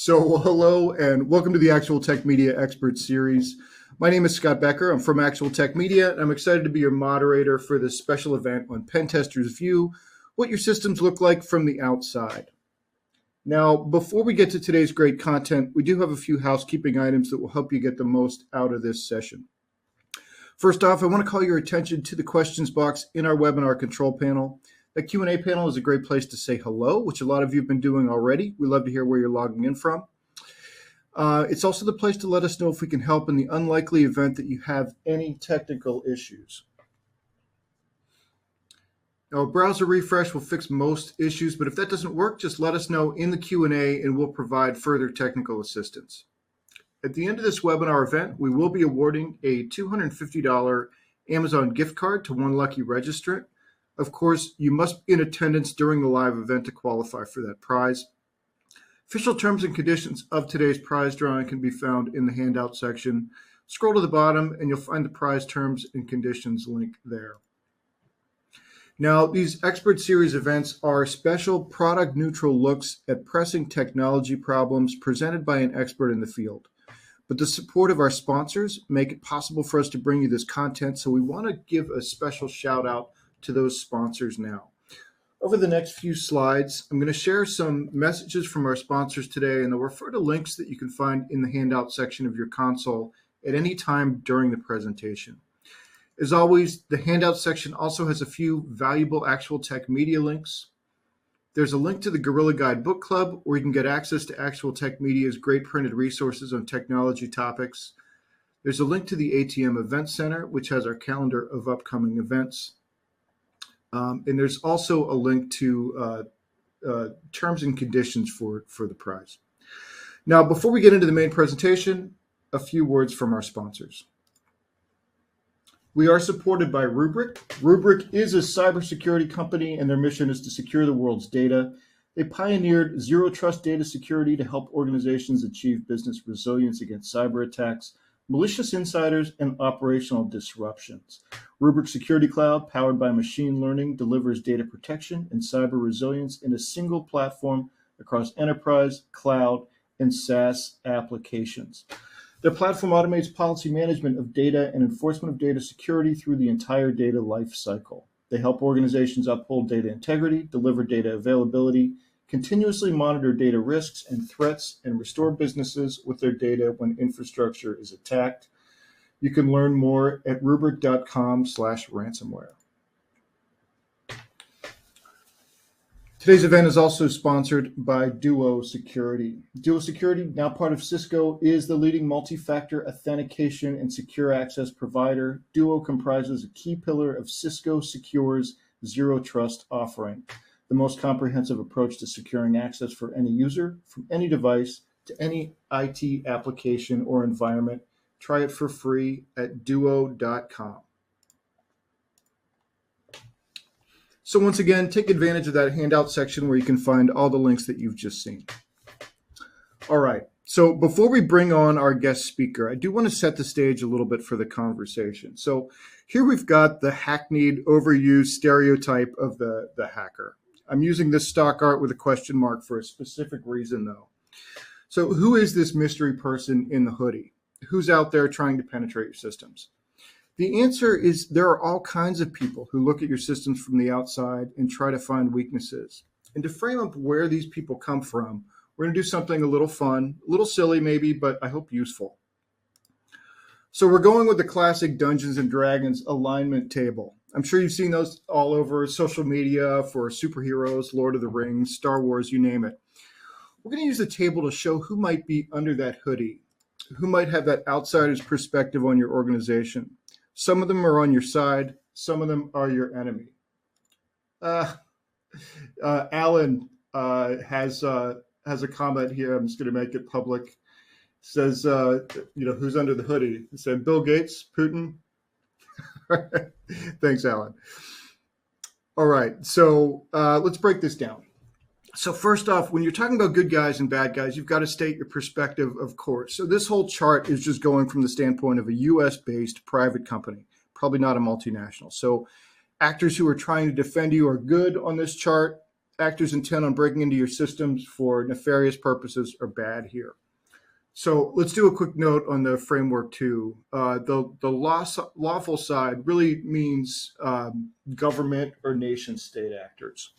So hello and welcome to the Actual Tech Media Expert Series. My name is Scott Becker. I'm from Actual Tech Media, and I'm excited to be your moderator for this special event on Pentester's View, what your systems look like from the outside. Now, before we get to today's great content, we do have a few housekeeping items that will help you get the most out of this session. First off, I want to call your attention to the questions box in our webinar control panel. The Q&A panel is a great place to say hello, which a lot of you have been doing already. We love to hear where you're logging in from. It's also the place to let us know if we can help in the unlikely event that you have any technical issues. Now, a browser refresh will fix most issues, but if that doesn't work, just let us know in the Q&A and we'll provide further technical assistance. At the end of this webinar event, we will be awarding a $250 Amazon gift card to one lucky registrant. Of course, you must be in attendance during the live event to qualify for that prize. Official terms and conditions of today's prize drawing can be found in the handout section. Scroll to the bottom and you'll find the prize terms and conditions link there. Now, these Expert Series events are special product neutral looks at pressing technology problems presented by an expert in the field. But the support of our sponsors make it possible for us to bring you this content, so we want to give a special shout out to those sponsors now. Over the next few slides, I'm going to share some messages from our sponsors today, and they'll refer to links that you can find in the handout section of your console at any time during the presentation. As always, the handout section also has a few valuable Actual Tech Media links. There's a link to the Gorilla Guide Book Club, where you can get access to Actual Tech Media's great printed resources on technology topics. There's a link to the ATM Event Center, which has our calendar of upcoming events. And there's also a link to terms and conditions for the prize. Now, before we get into the main presentation, a few words from our sponsors. We are supported by Rubrik. Rubrik is a cybersecurity company, and their mission is to secure the world's data. They pioneered zero trust data security to help organizations achieve business resilience against cyber attacks, malicious insiders, and operational disruptions. Rubrik Security Cloud, powered by machine learning, delivers data protection and cyber resilience in a single platform across enterprise, cloud, and SaaS applications. Their platform automates policy management of data and enforcement of data security through the entire data life cycle. They help organizations uphold data integrity, deliver data availability, continuously monitor data risks and threats, and restore businesses with their data when infrastructure is attacked. You can learn more at rubrik.com/ransomware. Today's event is also sponsored by Duo Security. Duo Security, now part of Cisco, is the leading multi-factor authentication and secure access provider. Duo comprises a key pillar of Cisco Secure's Zero Trust offering, the most comprehensive approach to securing access for any user from any device to any IT application or environment. Try it for free at duo.com. So once again, take advantage of that handout section where you can find all the links that you've just seen. All right, so before we bring on our guest speaker, I do want to set the stage a little bit for the conversation. So here we've got the hackneyed, overused stereotype of the hacker. I'm using this stock art with a question mark for a specific reason, though. So who is this mystery person in the hoodie? Who's out there trying to penetrate your systems? The answer is there are all kinds of people who look at your systems from the outside and try to find weaknesses. And to frame up where these people come from, we're going to do something a little fun, a little silly maybe, but I hope useful. So we're going with the classic Dungeons and Dragons alignment table. I'm sure you've seen those all over social media for superheroes, Lord of the Rings, Star Wars, you name it. We're going to use the table to show who might be under that hoodie, who might have that outsider's perspective on your organization. Some of them are on your side. Some of them are your enemy. Alan has a comment here. I'm just going to make it public. Says, who's under the hoodie? He said, Bill Gates, Putin. Thanks, Alan. All right, so let's break this down. So first off, when you're talking about good guys and bad guys, you've got to state your perspective, of course. So this whole chart is just going from the standpoint of a US-based private company, probably not a multinational. So actors who are trying to defend you are good on this chart. actors intent on breaking into your systems for nefarious purposes are bad here. So let's do a quick note on the framework too. The lawful side really means government or nation state actors.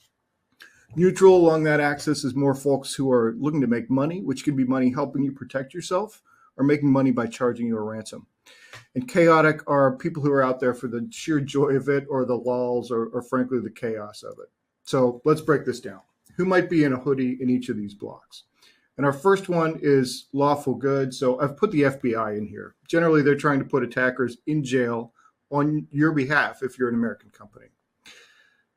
Neutral along that axis is more folks who are looking to make money, which can be money helping you protect yourself or making money by charging you a ransom. And chaotic are people who are out there for the sheer joy of it or the lulls or frankly, the chaos of it. So let's break this down. Who might be in a hoodie in each of these blocks? And our first one is lawful good. So I've put the FBI in here. Generally, they're trying to put attackers in jail on your behalf if you're an American company.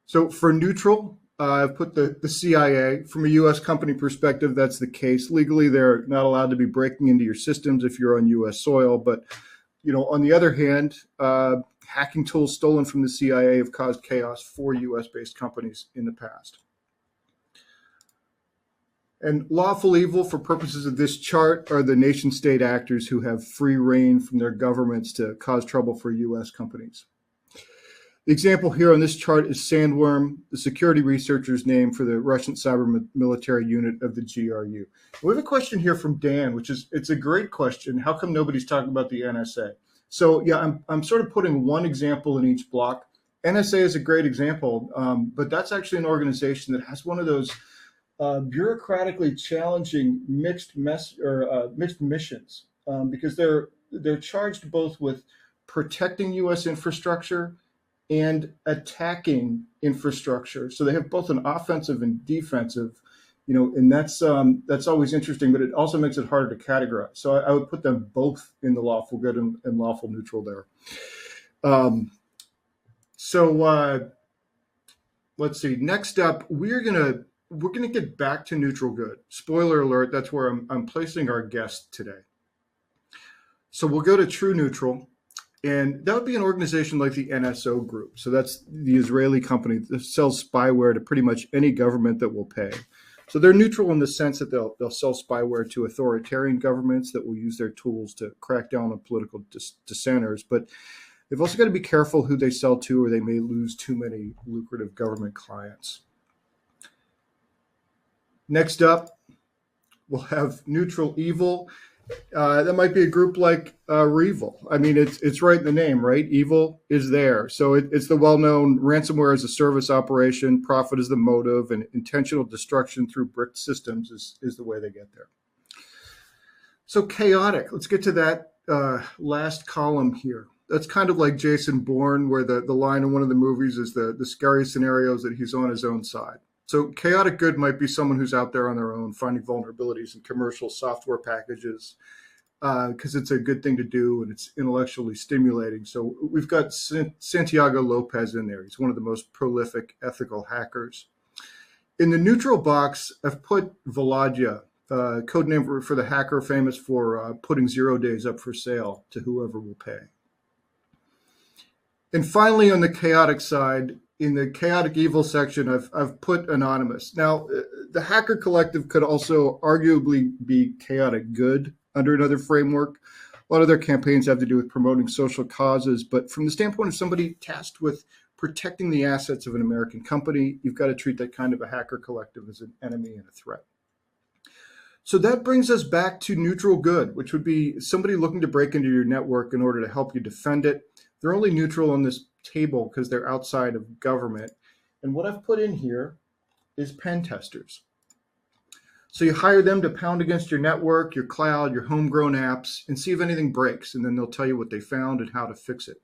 So for neutral, I've put the CIA. From a U.S. company perspective, that's the case. Legally, they're not allowed to be breaking into your systems if you're on U.S. soil. But, on the other hand, hacking tools stolen from the CIA have caused chaos for U.S.-based companies in the past. And lawful evil, for purposes of this chart, are the nation-state actors who have free reign from their governments to cause trouble for U.S. companies. The example here on this chart is Sandworm, the security researcher's name for the Russian cyber military unit of the GRU. We have a question here from Dan, it's a great question. How come nobody's talking about the NSA? So yeah, I'm sort of putting one example in each block. NSA is a great example, but that's actually an organization that has one of those bureaucratically challenging mixed missions because they're charged both with protecting U.S. infrastructure and attacking infrastructure. So they have both an offensive and defensive, and that's always interesting, but it also makes it harder to categorize. So I would put them both in the lawful good and lawful neutral there. Let's see. Next up, we're gonna get back to neutral good. Spoiler alert, that's where I'm placing our guest today. So we'll go to true neutral, and that would be an organization like the NSO Group. So that's the Israeli company that sells spyware to pretty much any government that will pay. So they're neutral in the sense that they'll sell spyware to authoritarian governments that will use their tools to crack down on political dissenters. But they've also got to be careful who they sell to, or they may lose too many lucrative government clients. Next up, we'll have neutral evil. That might be a group like Revil. I mean, it's right in the name, right? Evil is there. So it's the well-known ransomware as a service operation, profit is the motive, and intentional destruction through bricked systems is the way they get there. So chaotic. Let's get to that last column here. That's kind of like Jason Bourne, where the line in one of the movies is the scary scenarios that he's on his own side. So chaotic good might be someone who's out there on their own, finding vulnerabilities in commercial software packages, because it's a good thing to do and it's intellectually stimulating. So we've got Santiago Lopez in there. He's one of the most prolific ethical hackers. In the neutral box, I've put Volodya, code name for the hacker famous for putting 0 days up for sale to whoever will pay. And finally, on the chaotic side, in the chaotic evil section, I've put anonymous. Now, the hacker collective could also arguably be chaotic good under another framework. A lot of their campaigns have to do with promoting social causes, but from the standpoint of somebody tasked with protecting the assets of an American company, you've got to treat that kind of a hacker collective as an enemy and a threat. So that brings us back to neutral good, which would be somebody looking to break into your network in order to help you defend it. They're only neutral on this table because they're outside of government. And what I've put in here is pen testers. So you hire them to pound against your network, your cloud, your homegrown apps, and see if anything breaks. And then they'll tell you what they found and how to fix it.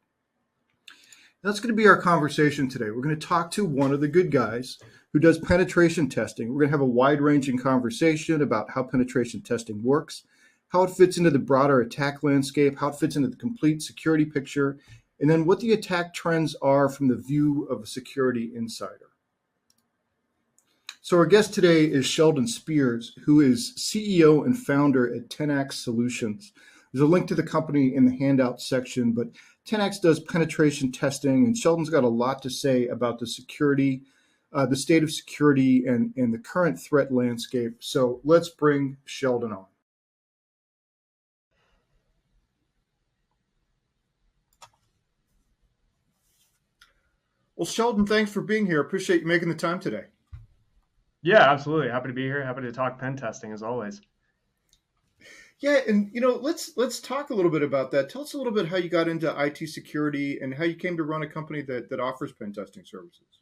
That's going to be our conversation today. We're going to talk to one of the good guys who does penetration testing. We're going to have a wide-ranging conversation about how penetration testing works, how it fits into the broader attack landscape, how it fits into the complete security picture, and then what the attack trends are from the view of a security insider. So our guest today is Sheldon Spears, who is CEO and founder at 10x Solutions. There's a link to the company in the handout section, but 10x does penetration testing, and Sheldon's got a lot to say about the security, the state of security, and the current threat landscape. So let's bring Sheldon on. Well, Sheldon, thanks for being here. Appreciate you making the time today. Yeah, absolutely. Happy to be here. Happy to talk pen testing as always. Yeah, and let's talk a little bit about that. Tell us a little bit how you got into IT security and how you came to run a company that offers pen testing services.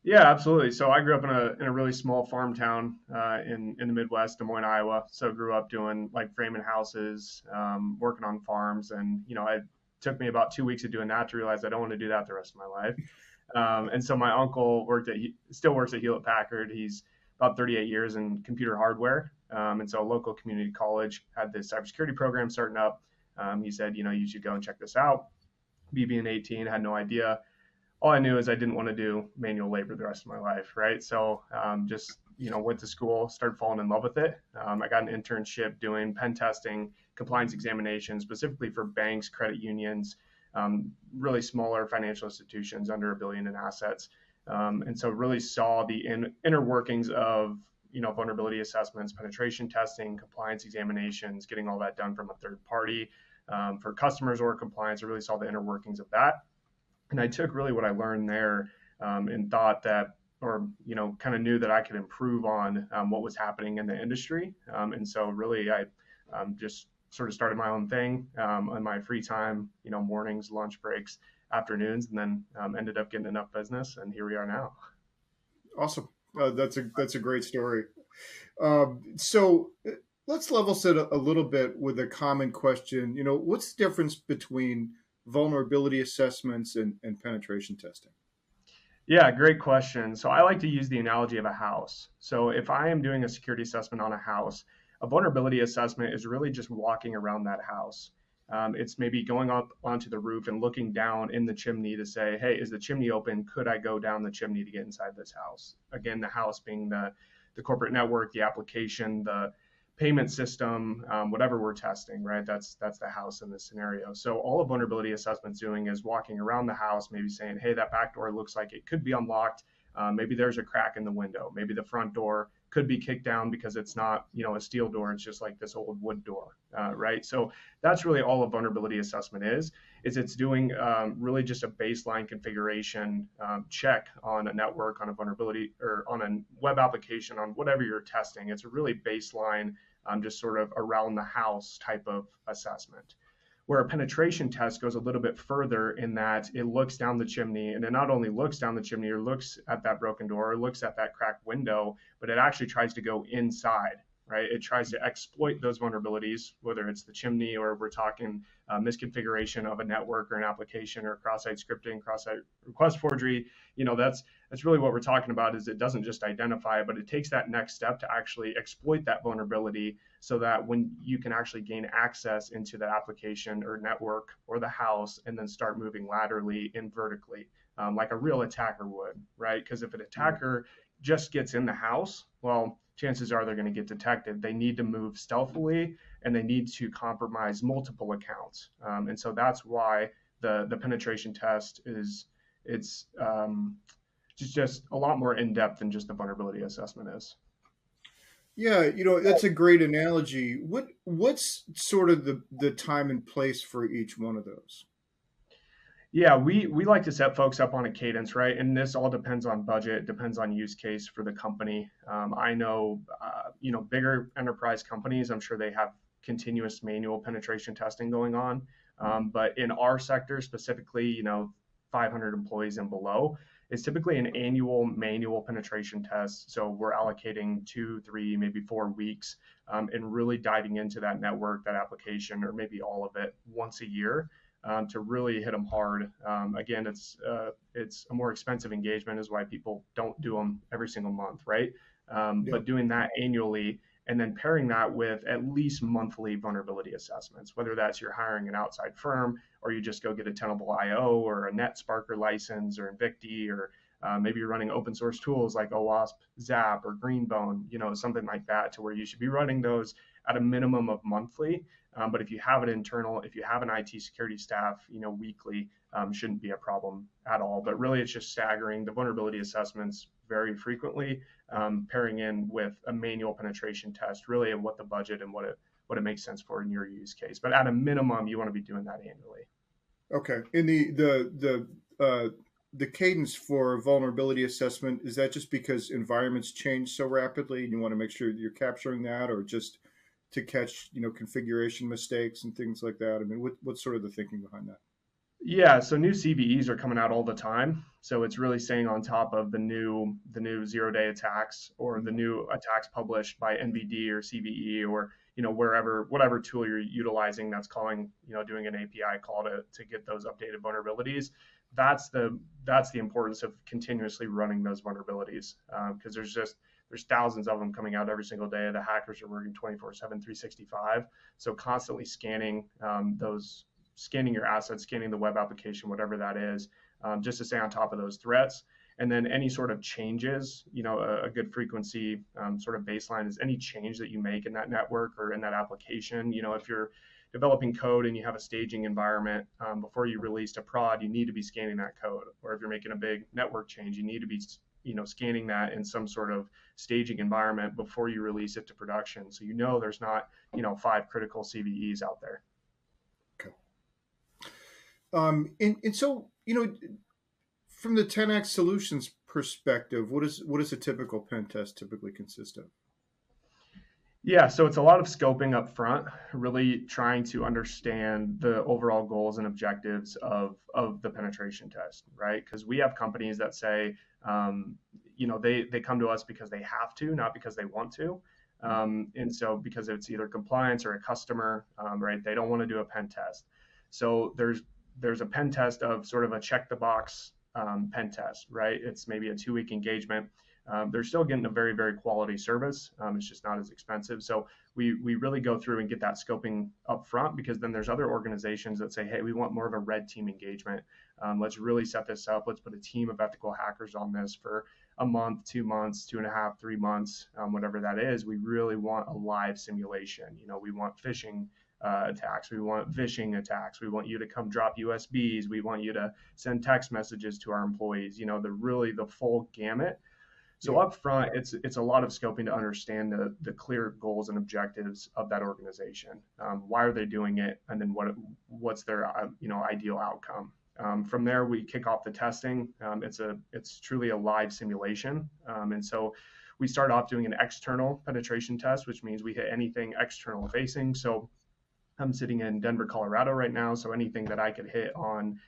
Yeah, absolutely. So I grew up in a really small farm town in the Midwest, Des Moines, Iowa. So grew up doing like framing houses, working on farms, and it took me about 2 weeks of doing that to realize I don't want to do that the rest of my life. And so my uncle still works at Hewlett Packard. He's about 38 years in computer hardware. And so a local community college had this cybersecurity program starting up. He said, you should go and check this out. Me being 18, had no idea. All I knew is I didn't want to do manual labor the rest of my life, right? So just went to school, started falling in love with it. I got an internship doing pen testing, compliance examinations, specifically for banks, credit unions, really smaller financial institutions under $1 billion in assets, and so really saw the inner workings of vulnerability assessments, penetration testing, compliance examinations, getting all that done from a third party for customers or compliance. I really saw the inner workings of that, and I took really what I learned there, and thought that, or kind of knew that I could improve on what was happening in the industry. And so really, I just sort of started my own thing in my free time, mornings, lunch breaks, afternoons, and then ended up getting enough business, and here we are now. Awesome. That's a great story. So let's level set a little bit with a common question. What's the difference between vulnerability assessments and penetration testing? Yeah, great question. So I like to use the analogy of a house. So if I am doing a security assessment on a house, a vulnerability assessment is really just walking around that house. It's maybe going up onto the roof and looking down in the chimney to say, hey, is the chimney open? Could I go down the chimney to get inside this house? Again, the house being the corporate network, the application, the payment system, whatever we're testing, right? That's the house in this scenario. So all a vulnerability assessment's doing is walking around the house, maybe saying, hey, that back door looks like it could be unlocked. Maybe there's a crack in the window. Maybe the front door could be kicked down because it's not, a steel door. It's just like this old wood door, right? So that's really all a vulnerability assessment is it's doing really just a baseline configuration check on a network, on a vulnerability, or on a web application, on whatever you're testing. It's a really baseline, just sort of around the house type of assessment. Where a penetration test goes a little bit further in that it looks down the chimney, and it not only looks down the chimney or looks at that broken door or looks at that cracked window, but it actually tries to go inside, right? It tries to exploit those vulnerabilities, whether it's the chimney or we're talking misconfiguration of a network or an application or cross-site scripting, cross-site request forgery. That's really what we're talking about. Is it doesn't just identify it, but it takes that next step to actually exploit that vulnerability, so that when you can actually gain access into the application or network or the house and then start moving laterally and vertically, like a real attacker would, right? Because if an attacker just gets in the house, well, chances are they're going to get detected. They need to move stealthily, and they need to compromise multiple accounts. And so that's why the penetration test it's just a lot more in depth than just the vulnerability assessment is. Yeah, that's a great analogy. What's sort of the time and place for each one of those? Yeah, we like to set folks up on a cadence, right? And this all depends on budget, depends on use case for the company. I know, bigger enterprise companies, I'm sure they have continuous manual penetration testing going on. But in our sector specifically, 500 employees and below, it's typically an annual manual penetration test. So we're allocating 2, 3, maybe 4 weeks, and really diving into that network, that application, or maybe all of it once a year, to really hit them hard. Again, it's a more expensive engagement, is why people don't do them every single month, right? Yeah. But doing that annually and then pairing that with at least monthly vulnerability assessments, whether that's you're hiring an outside firm or you just go get a Tenable IO or a NetSparker license or Invicti, or maybe you're running open source tools like OWASP, Zap, or Greenbone, something like that, to where you should be running those at a minimum of monthly. But if you have an internal, if you have an IT security staff, weekly, shouldn't be a problem at all. But really, it's just staggering the vulnerability assessments very frequently, pairing in with a manual penetration test, really at what the budget and what it makes sense for in your use case. But at a minimum, you want to be doing that annually. Okay. And the the cadence for vulnerability assessment, is that just because environments change so rapidly and you want to make sure that you're capturing that, or just to catch, configuration mistakes and things like that? I mean, what's sort of the thinking behind that? Yeah, so new CVEs are coming out all the time. So it's really staying on top of the new 0-day attacks or the new attacks published by NVD or CVE or wherever whatever tool you're utilizing that's calling doing an API call to get those updated vulnerabilities. That's the importance of continuously running those vulnerabilities because there's thousands of them coming out every single day. The hackers are working 24/7, 365. So constantly scanning your assets, scanning the web application, whatever that is, just to stay on top of those threats. And then any sort of changes, a good frequency sort of baseline is any change that you make in that network or in that application. If you're developing code and you have a staging environment before you release a prod, you need to be scanning that code. Or if you're making a big network change, you need to be scanning that in some sort of staging environment before you release it to production. So there's not 5 critical CVEs out there. Okay. And so, from the 10x Solutions perspective, what does a typical pen test typically consist of? Yeah, so it's a lot of scoping up front, really trying to understand the overall goals and objectives of the penetration test, right? Because we have companies that say, they come to us because they have to, not because they want to. And so because it's either compliance or a customer, right? They don't want to do a pen test. So there's a pen test of sort of a check the box pen test, right? It's maybe a 2-week engagement. They're still getting a very, very quality service. It's just not as expensive. So we really go through and get that scoping up front because then there's other organizations that say, hey, we want more of a red team engagement. Let's really set this up. Let's put a team of ethical hackers on this for a month, 2 months, 2.5, 3 months, whatever that is. We really want a live simulation. We want phishing attacks. We want phishing attacks. We want you to come drop USBs. We want you to send text messages to our employees. The full gamut. So up front, it's a lot of scoping to understand the clear goals and objectives of that organization. Why are they doing it, and then what's their ideal outcome. From there, we kick off the testing. It's truly a live simulation, and so we start off doing an external penetration test, which means we hit anything external facing. So I'm sitting in Denver, Colorado right now, so anything that I could hit on,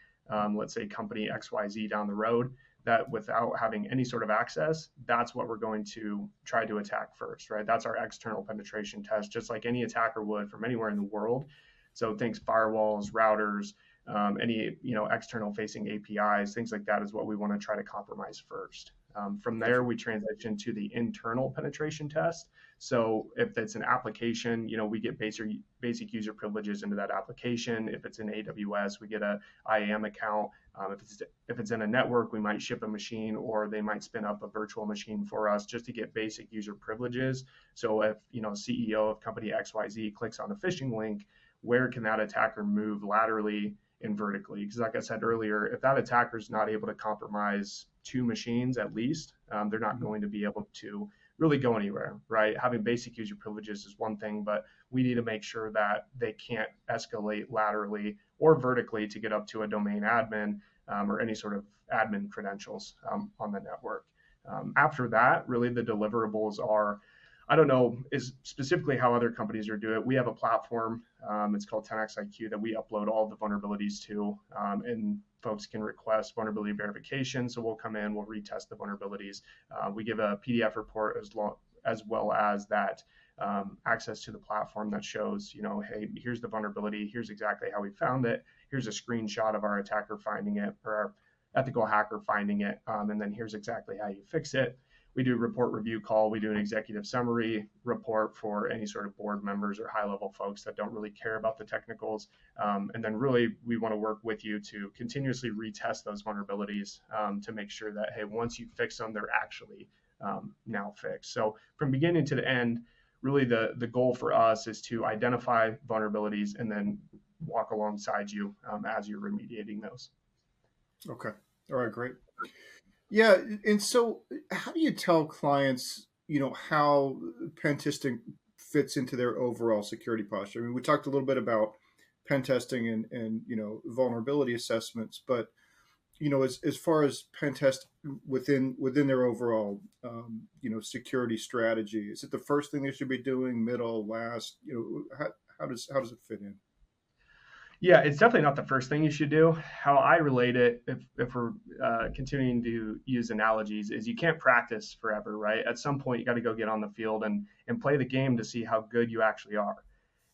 let's say company XYZ down the road, that without having any sort of access, that's what we're going to try to attack first, right? That's our external penetration test, just like any attacker would from anywhere in the world. So things firewalls, routers, any external facing APIs, things like that is what we want to try to compromise first. From there, we transition to the internal penetration test. So if it's an application, we get basic user privileges into that application. If it's in AWS, we get a IAM account. If it's in a network, we might ship a machine, or they might spin up a virtual machine for us just to get basic user privileges. So if CEO of company XYZ clicks on a phishing link, where can that attacker move laterally and vertically? Because like I said earlier, if that attacker is not able to compromise 2 machines at least, they're not going to be able to really go anywhere, right? Having basic user privileges is one thing, but we need to make sure that they can't escalate laterally or vertically to get up to a domain admin or any sort of admin credentials on the network. After that, really the deliverables are, I don't know is specifically how other companies are doing it. We have a platform, it's called 10x IQ, that we upload all the vulnerabilities to, and folks can request vulnerability verification. So we'll come in, we'll retest the vulnerabilities. We give a PDF report as well as that access to the platform that shows, hey, here's the vulnerability, here's exactly how we found it, here's a screenshot of our attacker finding it or our ethical hacker finding it, and then here's exactly how you fix it. We do a report review call. We do an executive summary report for any sort of board members or high-level folks that don't really care about the technicals. And then really, we want to work with you to continuously retest those vulnerabilities to make sure that, hey, once you fix them, they're actually now fixed. So from beginning to the end, really the goal for us is to identify vulnerabilities and then walk alongside you as you're remediating those. Okay. All right, great. Yeah, and so how do you tell clients, how pen testing fits into their overall security posture? I mean, we talked a little bit about pen testing and vulnerability assessments, but as far as pen test within their overall, security strategy, is it the first thing they should be doing, middle, last? How does it fit in? Yeah, it's definitely not the first thing you should do. How I relate it, if we're continuing to use analogies, is you can't practice forever, right? At some point, you got to go get on the field and play the game to see how good you actually are.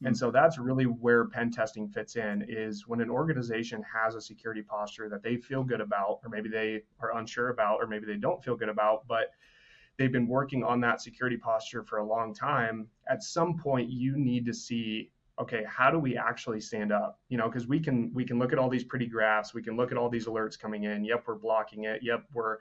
And Mm, so that's really where pen testing fits in, is when an organization has a security posture that they feel good about, or maybe they are unsure about, or maybe they don't feel good about, but they've been working on that security posture for a long time. At some point, you need to see, okay, how do we actually stand up? Because we can look at all these pretty graphs, we can look at all these alerts coming in. Yep, we're blocking it. Yep, we're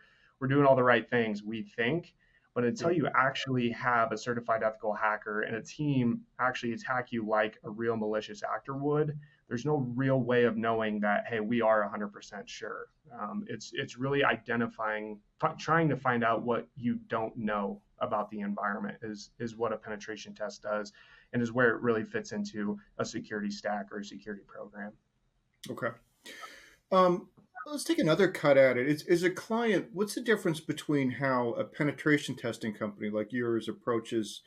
doing all the right things, we think. But until yeah. you actually have a certified ethical hacker and a team actually attack you like a real malicious actor would, there's no real way of knowing that, hey, we are 100% sure. It's really identifying, trying to find out what you don't know about the environment is what a penetration test does, and is where it really fits into a security stack or a security program. Okay. Um, let's take another cut at it. Is a client, what's the difference between how a penetration testing company like yours approaches,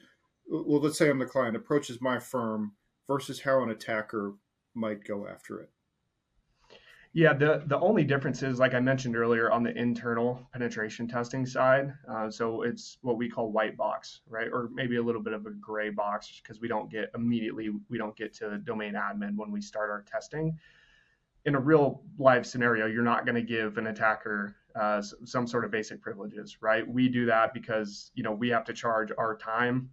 well, let's say I'm the client, approaches my firm versus how an attacker might go after it? Yeah, the only difference is, like I mentioned earlier, on the internal penetration testing side. So it's what we call white box, right? Or maybe a little bit of a gray box, because we don't get to domain admin when we start our testing. In a real live scenario, you're not going to give an attacker some sort of basic privileges, right? We do that because we have to charge our time.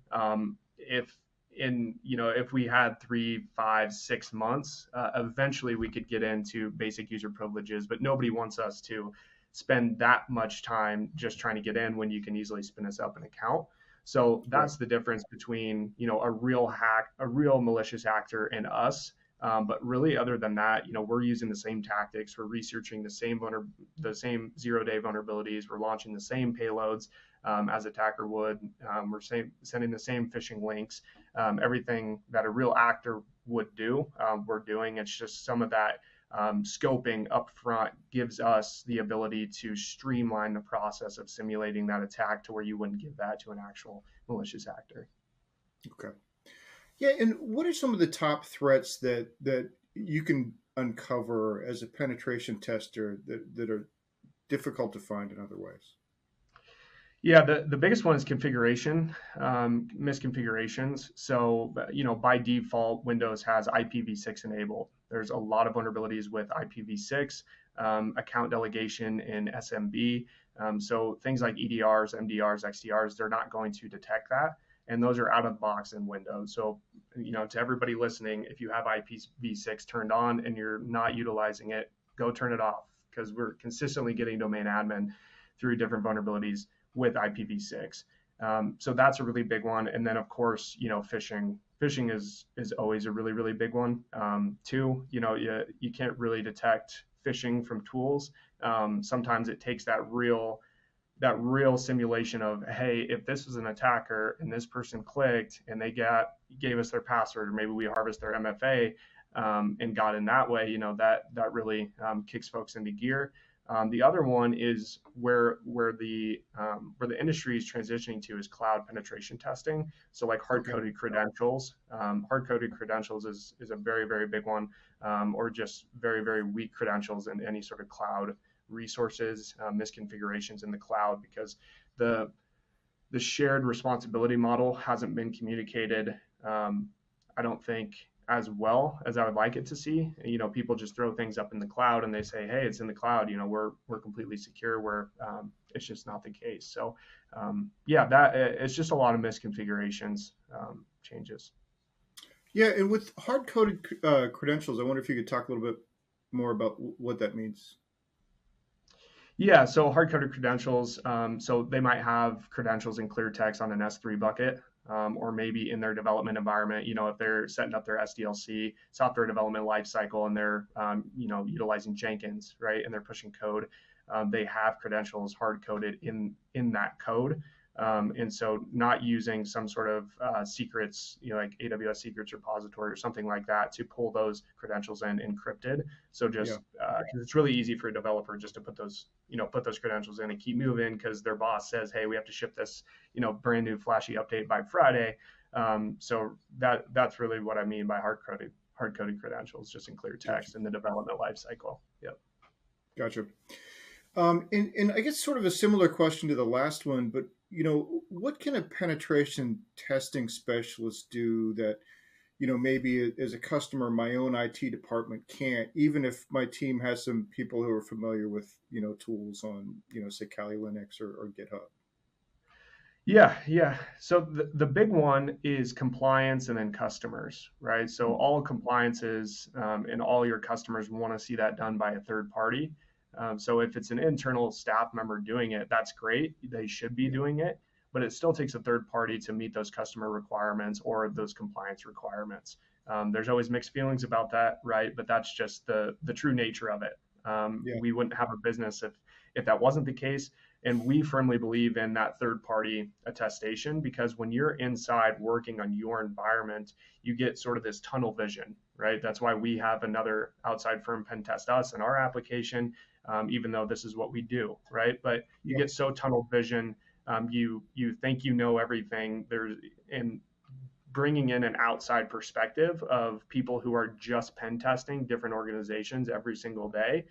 If we had 3, 5, 6 months, eventually we could get into basic user privileges, but nobody wants us to spend that much time just trying to get in when you can easily spin us up an account. So Right. that's the difference between a real malicious actor, and us. But really, other than that, we're using the same tactics. We're researching the same 0-day vulnerabilities. We're launching the same payloads as attacker would. Sending the same phishing links. Everything that a real actor would do, we're doing. It's just some of that scoping upfront gives us the ability to streamline the process of simulating that attack to where you wouldn't give that to an actual malicious actor. Okay. Yeah, and what are some of the top threats that you can uncover as a penetration tester that are difficult to find in other ways? Yeah, the biggest one is configuration, misconfigurations. So, by default, Windows has IPv6 enabled. There's a lot of vulnerabilities with IPv6, account delegation in SMB. So things like EDRs, MDRs, XDRs, they're not going to detect that. And those are out of the box in Windows. So, to everybody listening, if you have IPv6 turned on and you're not utilizing it, go turn it off, because we're consistently getting domain admin through different vulnerabilities with IPv6. So that's a really big one. And then, of course, phishing. Phishing is always a really, really big one. Too, you can't really detect phishing from tools. Sometimes it takes that real simulation of, hey, if this was an attacker and this person clicked and they gave us their password, or maybe we harvest their MFA, and got in that way, that really kicks folks into gear. The other one is where the industry is transitioning to, is cloud penetration testing. So, like, hard Okay. coded credentials. Hard coded credentials is a very, very big one, or just very, very weak credentials in any sort of cloud resources, misconfigurations in the cloud, because the the shared responsibility model hasn't been communicated. I don't think as well as I would like it to see. People just throw things up in the cloud and they say, "Hey, it's in the cloud. We're completely secure." Where it's just not the case. So, yeah, that it's just a lot of misconfigurations, changes. Yeah, and with hard coded credentials, I wonder if you could talk a little bit more about what that means. Yeah, so hard-coded credentials. So they might have credentials in clear text on an S3 bucket, or maybe in their development environment. If they're setting up their SDLC, software development lifecycle, and they're utilizing Jenkins, right, and they're pushing code, they have credentials hard-coded in that code. And so not using some sort of secrets, like AWS secrets repository or something like that to pull those credentials in encrypted. So Yeah. just it's really easy for a developer just to put those credentials in and keep moving because their boss says, hey, we have to ship this, brand new flashy update by Friday. So that's really what I mean by hard coded credentials, just in clear Gotcha. text in the development lifecycle. Yep. Gotcha. And I guess sort of a similar question to the last one, but what can a penetration testing specialist do that, maybe as a customer, my own IT department can't, even if my team has some people who are familiar with, tools on, say Kali Linux or GitHub. Yeah, yeah. So the big one is compliance and then customers, right? So all compliances and all your customers want to see that done by a third party. So if it's an internal staff member doing it, that's great. They should be Yeah. doing it, but it still takes a third party to meet those customer requirements or those compliance requirements. There's always mixed feelings about that, right? But that's just the true nature of it. Yeah. We wouldn't have a business if that wasn't the case. And we firmly believe in that third party attestation because when you're inside working on your environment, you get sort of this tunnel vision, right? That's why we have another outside firm pen test us in our application, even though this is what we do, right? But you Yeah. get so tunnel vision, you think you know everything. And bringing in an outside perspective of people who are just pen testing different organizations every single day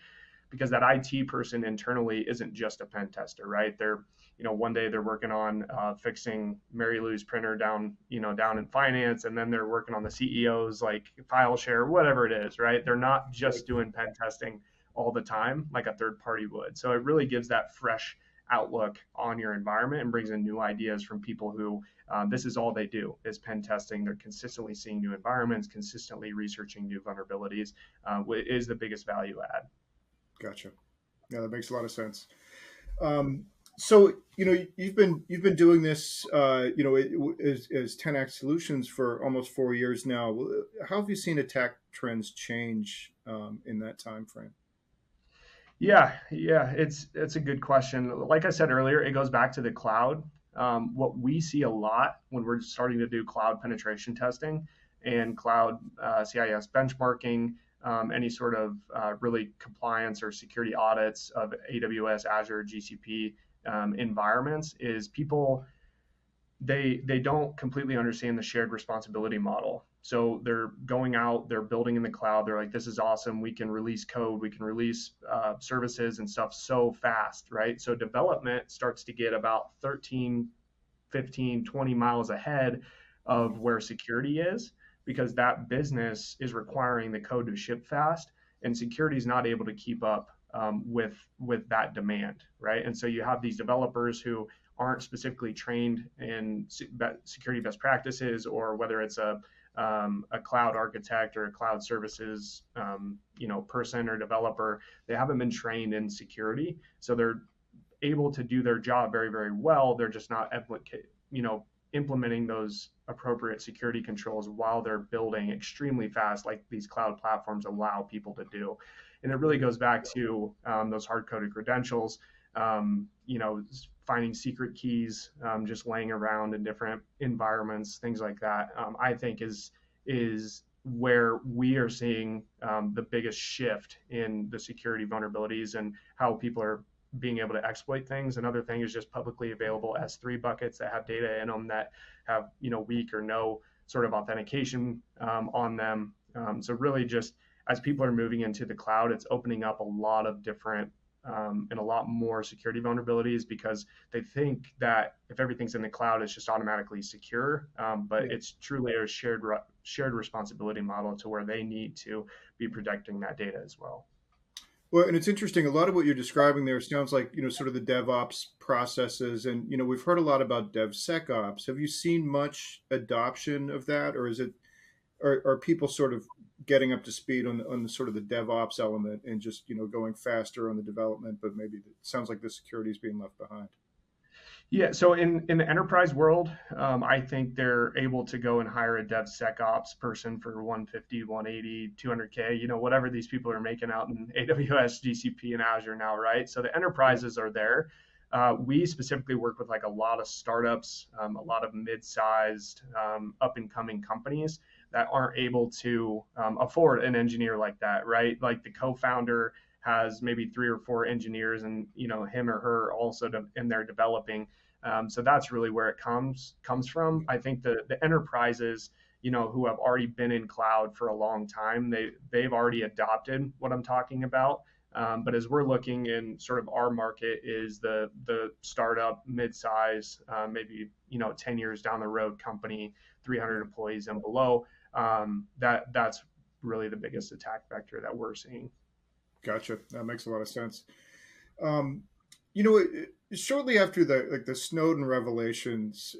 because that IT person internally isn't just a pen tester, right? They're, one day they're working on fixing Mary Lou's printer down in finance, and then they're working on the CEO's like file share, whatever it is, right? They're not just doing pen testing all the time like a third party would. So it really gives that fresh outlook on your environment and brings in new ideas from people who this is all they do is pen testing. They're consistently seeing new environments, consistently researching new vulnerabilities, is the biggest value add. Gotcha. Yeah, that makes a lot of sense. So you've been doing this as 10x Solutions for almost 4 years now. How have you seen attack trends change in that time frame? Yeah, it's a good question. Like I said earlier, it goes back to the cloud. What we see a lot when we're starting to do cloud penetration testing and cloud CIS benchmarking, any sort of really compliance or security audits of AWS, Azure, GCP environments is people they don't completely understand the shared responsibility model. So they're going out, they're building in the cloud. They're like, this is awesome. We can release code, we can release services and stuff so fast, right? So development starts to get about 13, 15, 20 miles ahead of where security is because that business is requiring the code to ship fast and security is not able to keep up with that demand, right? And so you have these developers who aren't specifically trained in security best practices, or whether it's a cloud architect or a cloud services person or developer, they haven't been trained in security, so they're able to do their job very, very well. They're just not implementing those appropriate security controls while they're building extremely fast, like these cloud platforms allow people to do. And it really goes back to those hard coded credentials, finding secret keys, just laying around in different environments, things like that. I think is where we are seeing the biggest shift in the security vulnerabilities and how people are being able to exploit things. Another thing is just publicly available S3 buckets that have data in them that have weak or no sort of authentication on them. So really, just as people are moving into the cloud, it's opening up a lot of different and a lot more security vulnerabilities because they think that if everything's in the cloud, it's just automatically secure. But it's truly a shared responsibility model to where they need to be protecting that data as well. Well, and it's interesting. A lot of what you're describing there sounds like, sort of the DevOps processes. And, we've heard a lot about DevSecOps. Have you seen much adoption of that? Or are people sort of getting up to speed on the sort of the DevOps element and just, going faster on the development, but maybe it sounds like the security is being left behind? Yeah, so in the enterprise world, I think they're able to go and hire a DevSecOps person for 150, 180, 200K, whatever these people are making out in AWS, GCP, and Azure now, right? So the Yeah. enterprises are there. We specifically work with like a lot of startups, a lot of mid-sized, up and coming companies that aren't able to afford an engineer like that, right? Like the co-founder has maybe 3 or 4 engineers, and him or her also in there developing. So that's really where it comes from. I think the enterprises, who have already been in cloud for a long time, they've already adopted what I'm talking about. But as we're looking in sort of our market is the startup, mid-size, maybe 10 years down the road company, 300 employees and below. That's really the biggest attack vector that we're seeing. Gotcha. That makes a lot of sense. Um, you know, shortly after the Snowden revelations,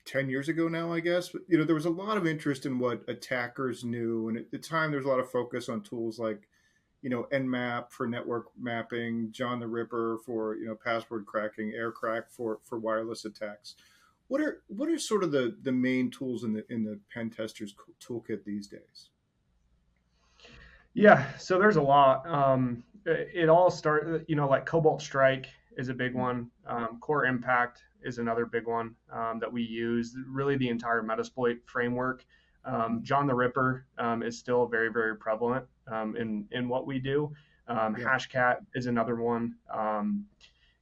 10 years ago now, I guess, but, there was a lot of interest in what attackers knew. And at the time, there's a lot of focus on tools like, Nmap for network mapping, John the Ripper for, password cracking, AirCrack for wireless attacks. What are sort of the main tools in the pen tester's toolkit these days? Yeah, so there's a lot. It all started, like Cobalt Strike is a big one. Core Impact is another big one that we use. Really, the entire Metasploit framework. John the Ripper is still very, very prevalent in what we do. Yeah. Hashcat is another one.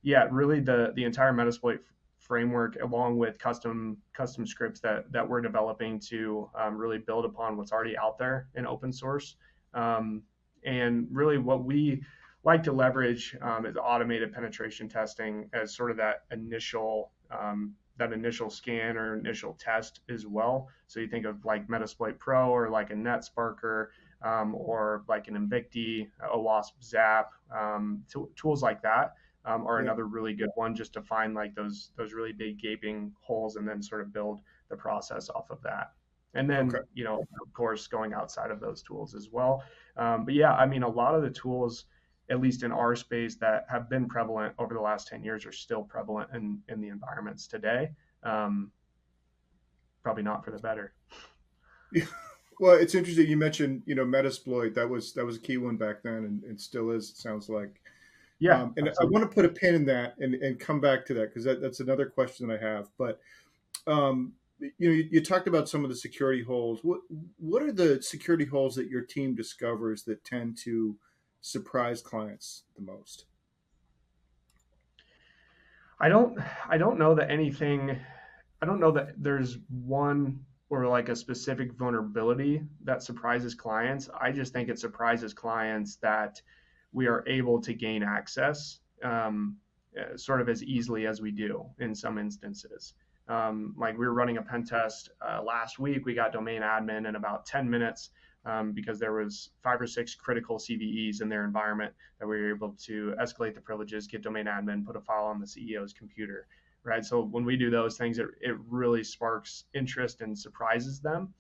Yeah, really the entire Metasploit framework, along with custom scripts that we're developing to really build upon what's already out there in open source. And really what we like to leverage is automated penetration testing as sort of that initial scan or initial test as well. So you think of like Metasploit Pro or like a NetSparker, or like an Invicti, a Wasp Zap, tools like that are another really good one, just to find like those really big gaping holes and then sort of build the process off of that. And then, Okay. of course, going outside of those tools as well. But yeah, I mean, a lot of the tools, at least in our space, that have been prevalent over the last 10 years are still prevalent in the environments today. Probably not for the better. Yeah. Well, it's interesting you mentioned, Metasploit. That was a key one back then, and still is. It sounds like. Yeah, And I absolutely. want to put a pin in that and come back to that because that's another question that I have. But um, you talked about some of the security holes. What are the security holes that your team discovers that tend to surprise clients the most? I don't I don't know that anything I don't know that there's one or like a specific vulnerability that surprises clients. I just think it surprises clients that we are able to gain access sort of as easily as we do in some instances. Like we were running a pen test last week. We got domain admin in about 10 minutes because there was 5 or 6 critical CVEs in their environment that we were able to escalate the privileges, get domain admin, put a file on the CEO's computer, right? So when we do those things, it really sparks interest and surprises them.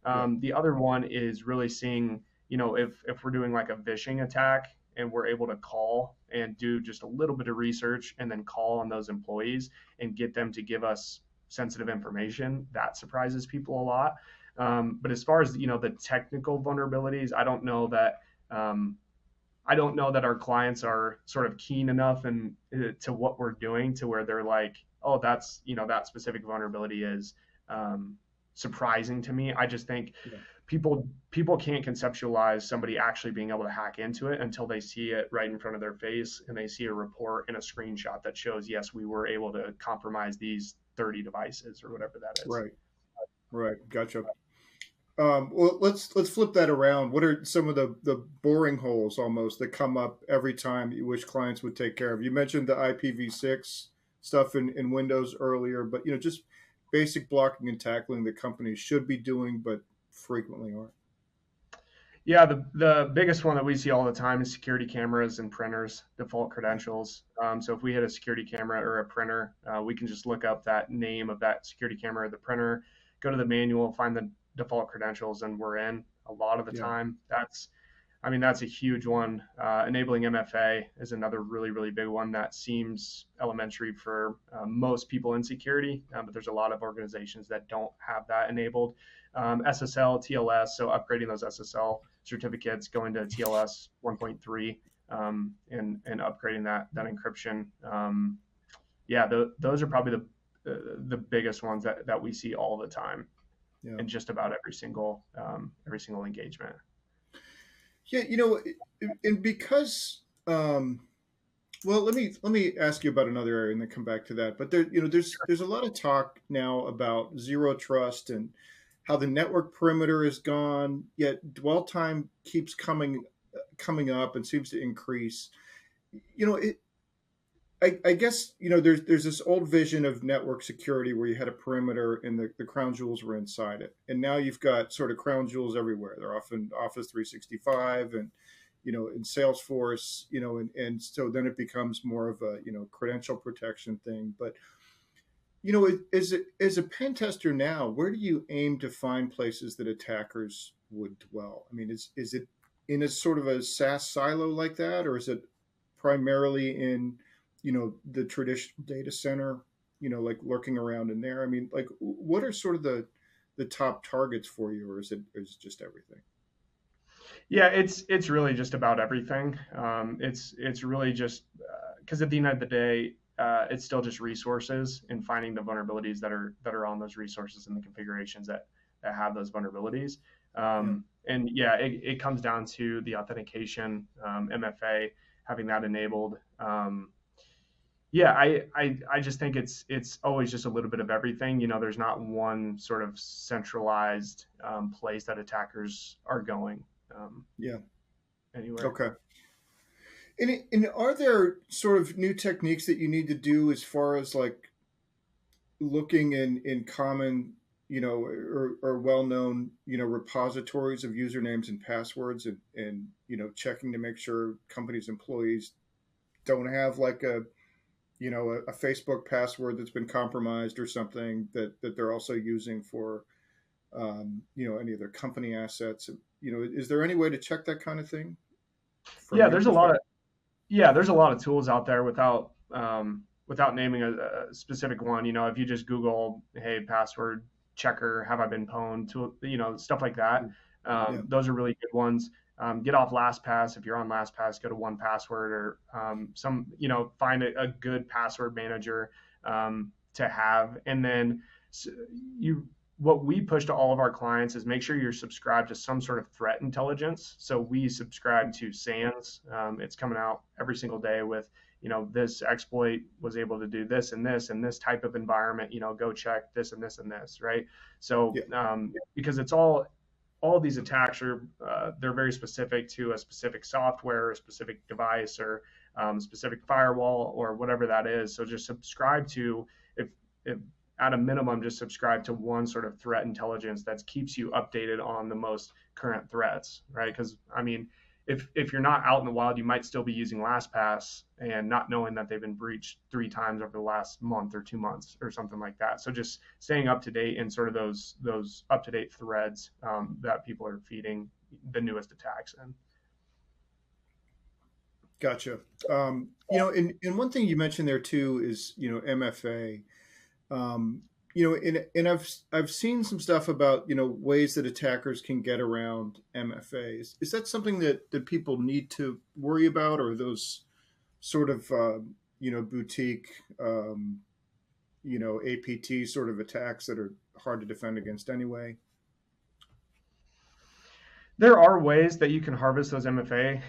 Yeah. The other one is really seeing, if we're doing like a phishing attack and we're able to call and do just a little bit of research and then call on those employees and get them to give us sensitive information, that surprises people a lot. But as far as the technical vulnerabilities, I don't know that our clients are sort of keen enough and to what we're doing to where they're like, oh, that's that specific vulnerability is surprising to me. I just think Yeah. people can't conceptualize somebody actually being able to hack into it until they see it right in front of their face and they see a report and a screenshot that shows, yes, we were able to compromise these 30 devices or whatever that is. Right. Right. Gotcha. Well, let's flip that around. What are some of the boring holes almost that come up every time you wish clients would take care of? You mentioned the IPv6 stuff in Windows earlier, but just basic blocking and tackling that companies should be doing, but frequently aren't. Yeah, the biggest one that we see all the time is security cameras and printers, default credentials. So if we hit a security camera or a printer, we can just look up that name of that security camera or the printer, go to the manual, find the default credentials, and we're in. A lot of the Yeah. time, that's a huge one. Enabling MFA is another really, really big one that seems elementary for most people in security, but there's a lot of organizations that don't have that enabled. SSL, TLS, so upgrading those SSL certificates, going to TLS 1.3 and upgrading that encryption. Yeah, those are probably the biggest ones that we see all the time Yeah. in just about every single engagement. Yeah. And because, well, let me ask you about another area and then come back to that. But there's a lot of talk now about zero trust and how the network perimeter is gone, yet dwell time keeps coming up and seems to increase. It, I guess there's this old vision of network security where you had a perimeter and the crown jewels were inside it, and now you've got sort of crown jewels everywhere. They're often Office 365 and in Salesforce, and so then it becomes more of a credential protection thing. But as a pen tester now, where do you aim to find places that attackers would dwell? I mean, is it in a sort of a SaaS silo like that, or is it primarily in the traditional data center, like lurking around in there? I mean, like, what are sort of the top targets for you, or is it just everything? Yeah, it's really just about everything. It's really just because at the end of the day, it's still just resources and finding the vulnerabilities that are on those resources and the configurations that have those vulnerabilities. Yeah. And yeah, it comes down to the authentication, MFA, having that enabled. Yeah, I just think it's always just a little bit of everything. There's not one sort of centralized place that attackers are going Yeah. anywhere. Okay. And are there sort of new techniques that you need to do as far as like looking in common, or well-known, repositories of usernames and passwords, and checking to make sure companies' employees don't have like a Facebook password that's been compromised or something that they're also using for any of their company assets. Is there any way to check that kind of thing from Yeah, your there's a lot perspective? of there's a lot of tools out there without naming a specific one. If you just Google, hey, password checker, have I been pwned to, stuff like that. Yeah. Those are really good ones. Get off LastPass. If you're on LastPass, go to 1Password or find a good password manager to have. And then you what we push to all of our clients is make sure you're subscribed to some sort of threat intelligence. So we subscribe to SANS. It's coming out every single day with, this exploit was able to do this and this type of environment, go check this and this and this, right? So Yeah. because it's all these attacks are they're very specific to a specific software, or a specific device, or specific firewall, or whatever that is. So just subscribe to if at a minimum, just subscribe to one sort of threat intelligence that keeps you updated on the most current threats, right? Because I mean, if you're not out in the wild, you might still be using LastPass and not knowing that they've been breached 3 times over the last month or 2 months or something like that. So just staying up to date in sort of those up to date threads that people are feeding the newest attacks in. Gotcha. And one thing you mentioned there too is MFA. Um, and I've seen some stuff about ways that attackers can get around MFA. Is that something that people need to worry about, or are those sort of boutique APT sort of attacks that are hard to defend against anyway? There are ways that you can harvest those MFA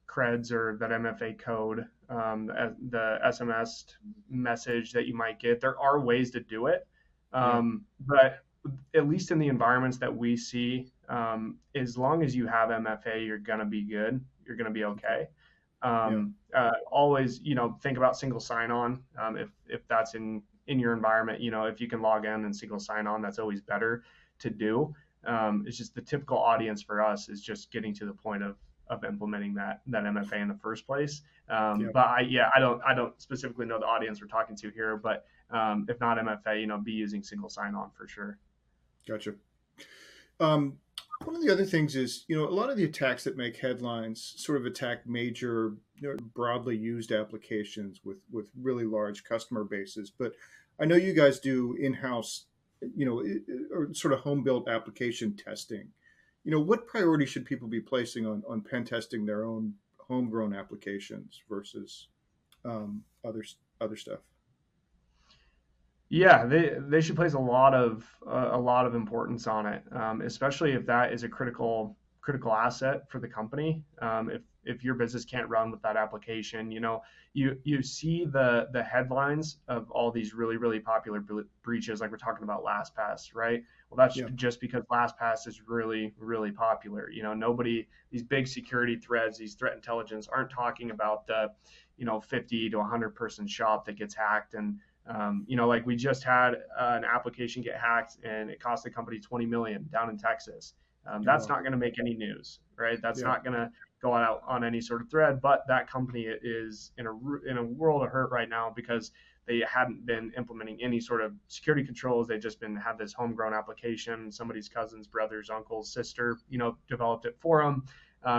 creds, or that MFA code, the SMS message that you might get. There are ways to do it, Yeah. but at least in the environments that we see, as long as you have MFA, you're gonna be good. You're gonna be okay. Yeah. Always, think about single sign-on. If that's in your environment, if you can log in and single sign-on, that's always better to do. It's just the typical audience for us is just getting to the point of implementing that MFA in the first place. Yeah. But I don't specifically know the audience we're talking to here, but if not MFA, be using single sign-on for sure. Gotcha. Um, One of the other things is, a lot of the attacks that make headlines sort of attack major, broadly used applications with really large customer bases. But I know you guys do in-house, or sort of home-built application testing. what priority should people be placing on pen testing their own homegrown applications versus um, other other stuff? Yeah, they should place a lot of importance on it, especially if that is a critical asset for the company. If your business can't run with that application, you see the headlines of all these really popular breaches, like we're talking about LastPass, right? Well, that's Yeah. just because LastPass is really popular. Nobody, these big security threads, these threat intelligence aren't talking about the 50 to 100 person shop that gets hacked and like we just had an application get hacked and it cost the company 20 million down in Texas. Oh, That's wow. not going to make any news, right? That's Yeah. not going to go out on any sort of thread. But that company is in a world of hurt right now because they hadn't been implementing any sort of security controls. They just been had this homegrown application. Somebody's cousin's brother's uncle's sister, developed it for them.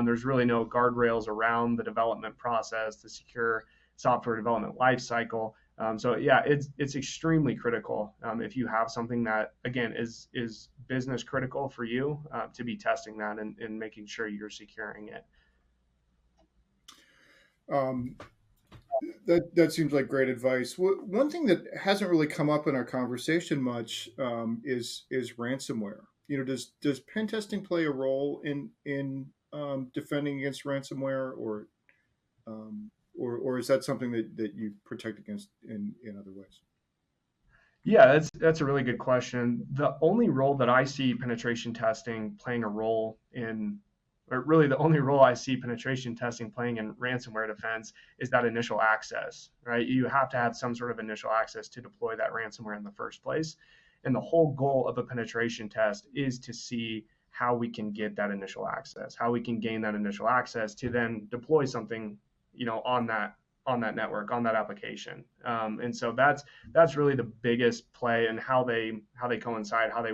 There's really no guardrails around the development process, the secure software development lifecycle. So yeah, it's extremely critical if you have something that again is business critical for you to be testing that and making sure you're securing it. Um, that seems like great advice. One thing that hasn't really come up in our conversation much is ransomware. Does pen testing play a role in defending against ransomware, or is that something that you protect against in other ways? Yeah, that's a really good question. The only role that I see penetration testing playing a role in, or really the only role I see penetration testing playing in ransomware defense is that initial access, right? You have to have some sort of initial access to deploy that ransomware in the first place. And the whole goal of a penetration test is to see how we can get that initial access, how we can gain that initial access to then deploy something, on that network, on that application. And so that's really the biggest play and how they coincide, how they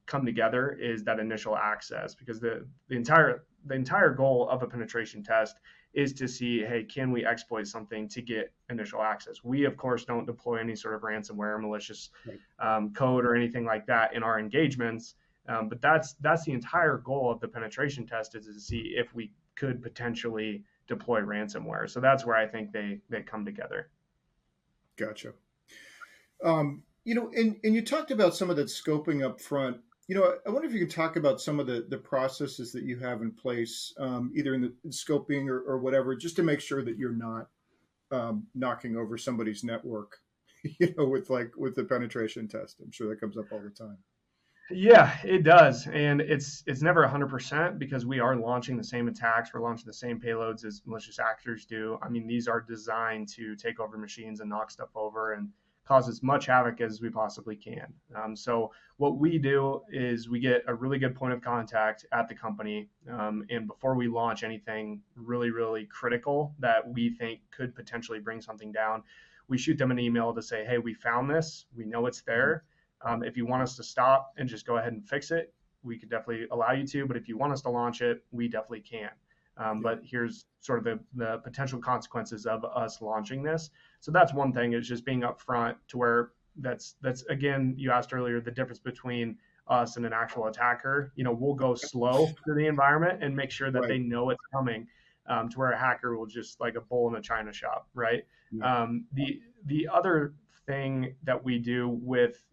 come together is that initial access because the entire goal of a penetration test is to see, hey, can we exploit something to get initial access? We of course don't deploy any sort of ransomware, malicious Right. code or anything like that in our engagements. But that's the entire goal of the penetration test is to see if we could potentially deploy ransomware. So that's where I think they come together. Gotcha. And you talked about some of that scoping up front. I wonder if you could talk about some of the processes that you have in place, either in the scoping or whatever, just to make sure that you're not knocking over somebody's network, with the penetration test. I'm sure that comes up all the time. Yeah, it does, and it's never 100% because we are launching the same attacks, we're launching the same payloads as malicious actors do. I mean, these are designed to take over machines and knock stuff over and cause as much havoc as we possibly can. So what we do is we get a really good point of contact at the company, and before we launch anything really critical that we think could potentially bring something down, we shoot them an email to say, hey, we found this, we know it's Mhm. there. If you want us to stop and just go ahead and fix it, we could definitely allow you to. But if you want us to launch it, we definitely can. Yeah. But here's sort of the potential consequences of us launching this. So that's one thing is just being upfront to where that's again, you asked earlier the difference between us and an actual attacker. We'll go slow through the environment and make sure that Right. they know it's coming. To where a hacker will just like a bull in a china shop, right? Yeah. The other thing that we do with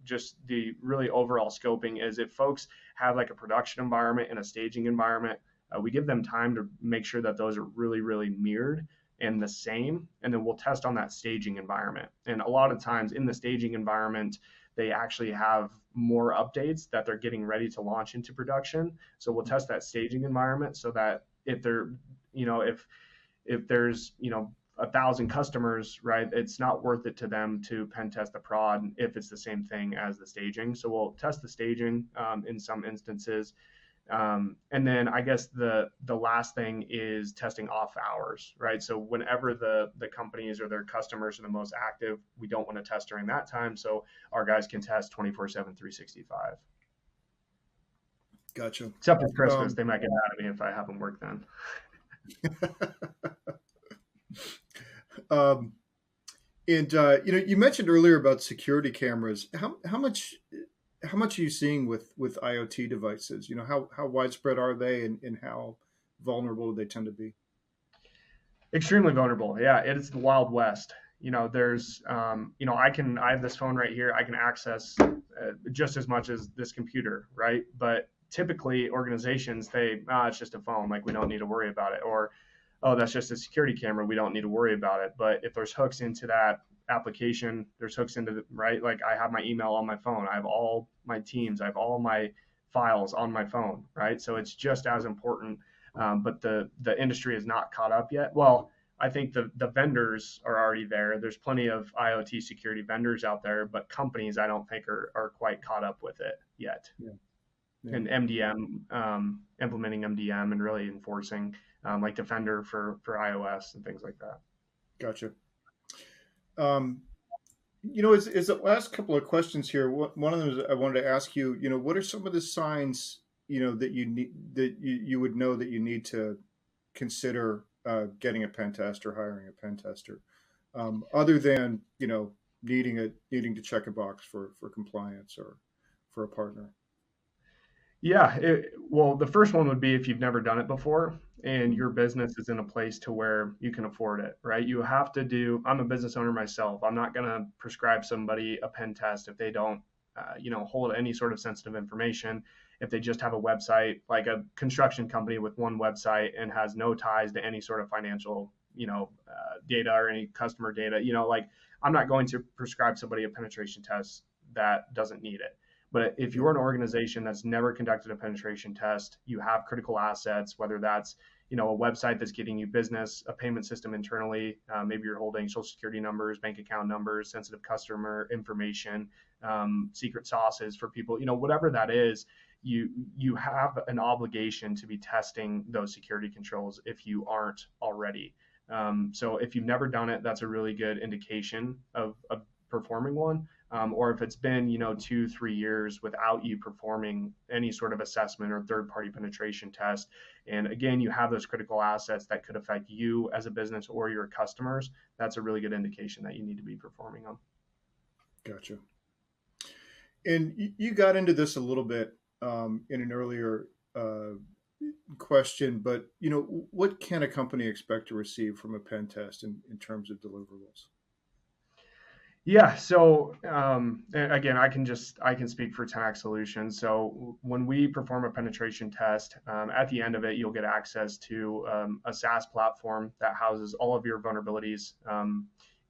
just the really overall scoping is if folks have like a production environment and a staging environment, we give them time to make sure that those are really mirrored and the same, and then we'll test on that staging environment. And a lot of times in the staging environment, they actually have more updates that they're getting ready to launch into production. So we'll test that staging environment so that if they're, if there's 1,000 customers, right, it's not worth it to them to pen test the prod if it's the same thing as the staging. So we'll test the staging in some instances. And then I guess the last thing is testing off hours, right? So whenever the companies or their customers are the most active, we don't want to test during that time. So our guys can test 24/7, 365. Gotcha. Except for Christmas, Um, they might get mad at me if I have them work then. um, and you mentioned earlier about security cameras. how much are you seeing with IoT devices? How widespread are they, and how vulnerable do they tend to be? Extremely vulnerable. Yeah, it is the Wild West. There's, I have this phone right here. I can access just as much as this computer, right? But typically, organizations, it's just a phone. Like, we don't need to worry about it. Or, oh, that's just a security camera. We don't need to worry about it. But if there's hooks into that application, there's hooks into right? Like, I have my email on my phone. I have all my Teams. I have all my files on my phone, right? So it's just as important. But the industry is not caught up yet. Well, I think the vendors are already there. There's plenty of IoT security vendors out there, but companies I don't think are quite caught up with it yet. Yeah. Yeah. And MDM, implementing MDM and really enforcing like Defender for iOS and things like that. Gotcha. Is the last couple of questions here. One of them is I wanted to ask you. What are some of the signs that you need that you would know that you need to consider getting a pen test or hiring a pen tester, other than needing to check a box for compliance or for a partner. Yeah, well, the first one would be if you've never done it before and your business is in a place to where you can afford it, right? You have to I'm a business owner myself. I'm not going to prescribe somebody a pen test if they don't, hold any sort of sensitive information. If they just have a website, like a construction company with one website and has no ties to any sort of financial, data or any customer data, like, I'm not going to prescribe somebody a penetration test that doesn't need it. But if you're an organization that's never conducted a penetration test, you have critical assets, whether that's a website that's getting you business, a payment system internally, maybe you're holding social security numbers, bank account numbers, sensitive customer information, secret sauces for people, whatever that is, you have an obligation to be testing those security controls if you aren't already. So if you've never done it, that's a really good indication of performing one. Or if it's been 2-3 years without you performing any sort of assessment or third-party penetration test, and again you have those critical assets that could affect you as a business or your customers, that's a really good indication that you need to be performing them. Gotcha. And you got into this a little bit in an earlier question, but what can a company expect to receive from a pen test in terms of deliverables? Yeah. So again, I can speak for 10x Solutions. So when we perform a penetration test, at the end of it, you'll get access to a SaaS platform that houses all of your vulnerabilities.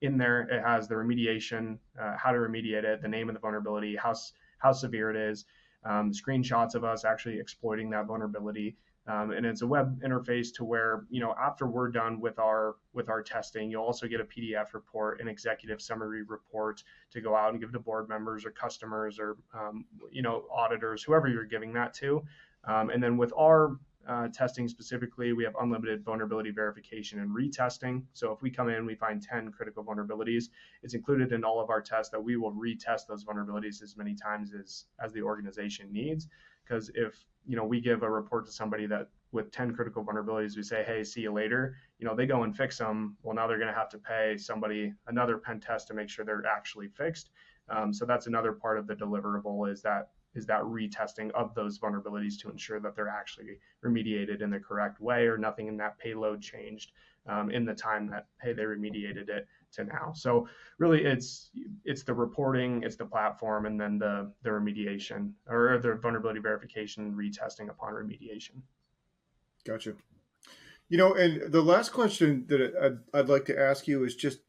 In there, it has the remediation, how to remediate it, the name of the vulnerability, how severe it is, screenshots of us actually exploiting that vulnerability. And it's a web interface to where, after we're done with our testing, you'll also get a PDF report, an executive summary report to go out and give to board members or customers or, auditors, whoever you're giving that to. And then with our testing specifically, we have unlimited vulnerability verification and retesting. So if we come in, we find 10 critical vulnerabilities, it's included in all of our tests that we will retest those vulnerabilities as many times as the organization needs. Because if we give a report to somebody that with 10 critical vulnerabilities, we say, hey, see you later, they go and fix them. Well, now they're going to have to pay somebody another pen test to make sure they're actually fixed. So that's another part of the deliverable is that retesting of those vulnerabilities to ensure that they're actually remediated in the correct way or nothing in that payload changed in the time that, hey, they remediated it to now. So really it's the reporting, it's the platform, and then the remediation or the vulnerability verification and retesting upon remediation. Gotcha. And the last question that I'd like to ask you is just,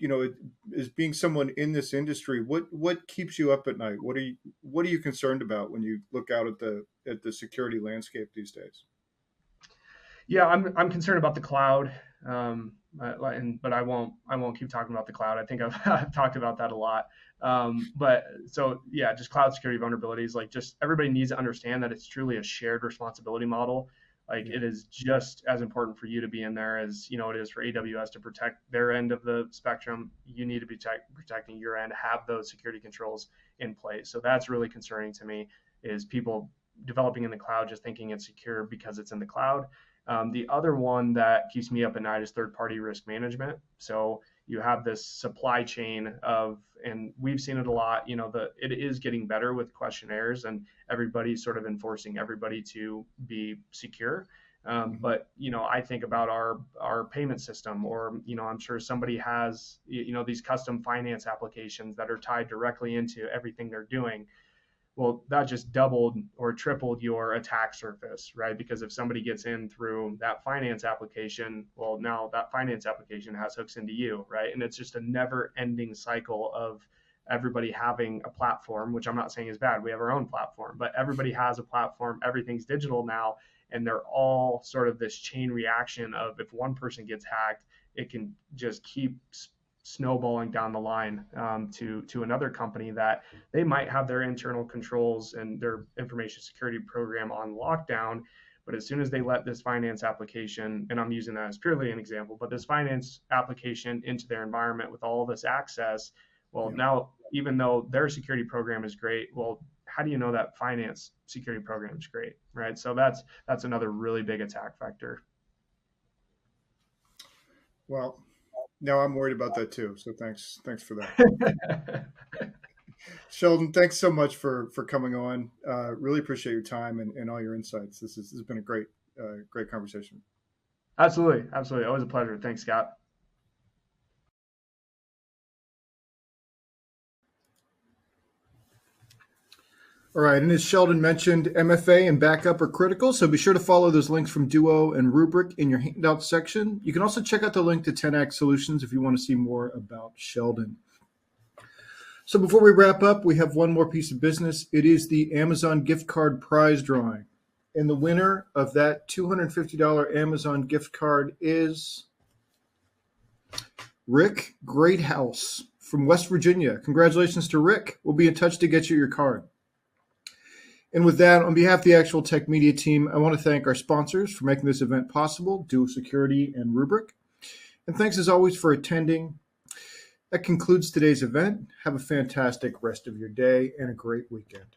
as being someone in this industry, what keeps you up at night? What are you concerned about when you look out at the security landscape these days? Yeah, I'm concerned about the cloud, but I won't keep talking about the cloud. I think I've talked about that a lot. But so yeah, just cloud security vulnerabilities. Like, just everybody needs to understand that it's truly a shared responsibility model. Like, it is just as important for you to be in there as it is for AWS to protect their end of the spectrum. You need to be protecting your end, have those security controls in place. So that's really concerning to me, is people developing in the cloud just thinking it's secure because it's in the cloud. The other one that keeps me up at night is third-party risk management. So you have this supply chain of, and we've seen it a lot, it is getting better with questionnaires and everybody's sort of enforcing everybody to be secure. But I think about our payment system, or I'm sure somebody has these custom finance applications that are tied directly into everything they're doing. Well, that just doubled or tripled your attack surface, right? Because if somebody gets in through that finance application, well, now that finance application has hooks into you, right? And it's just a never-ending cycle of everybody having a platform, which I'm not saying is bad. We have our own platform, but everybody has a platform. Everything's digital now, and they're all sort of this chain reaction of, if one person gets hacked, it can just keep snowballing down the line to another company that they might have their internal controls and their information security program on lockdown. But as soon as they let this finance application, and I'm using that as purely an example, but this finance application into their environment with all this access, well, now, even though their security program is great, well, how do you know that finance security program is great, right? So that's another really big attack vector. Well, no, I'm worried about that too. So thanks for that. Sheldon, thanks so much for coming on. Really appreciate your time and all your insights. This has been a great conversation. Absolutely. Always a pleasure. Thanks, Scott. All right, and as Sheldon mentioned, MFA and backup are critical, so be sure to follow those links from Duo and Rubrik in your handout section. You can also check out the link to 10X Solutions if you want to see more about Sheldon. So before we wrap up, we have one more piece of business. It is the Amazon gift card prize drawing. And the winner of that $250 Amazon gift card is Rick Greathouse from West Virginia. Congratulations to Rick. We'll be in touch to get you your card. And with that, on behalf of the Actual Tech Media team, I want to thank our sponsors for making this event possible, Duo Security and Rubrik. And thanks as always for attending. That concludes today's event. Have a fantastic rest of your day and a great weekend.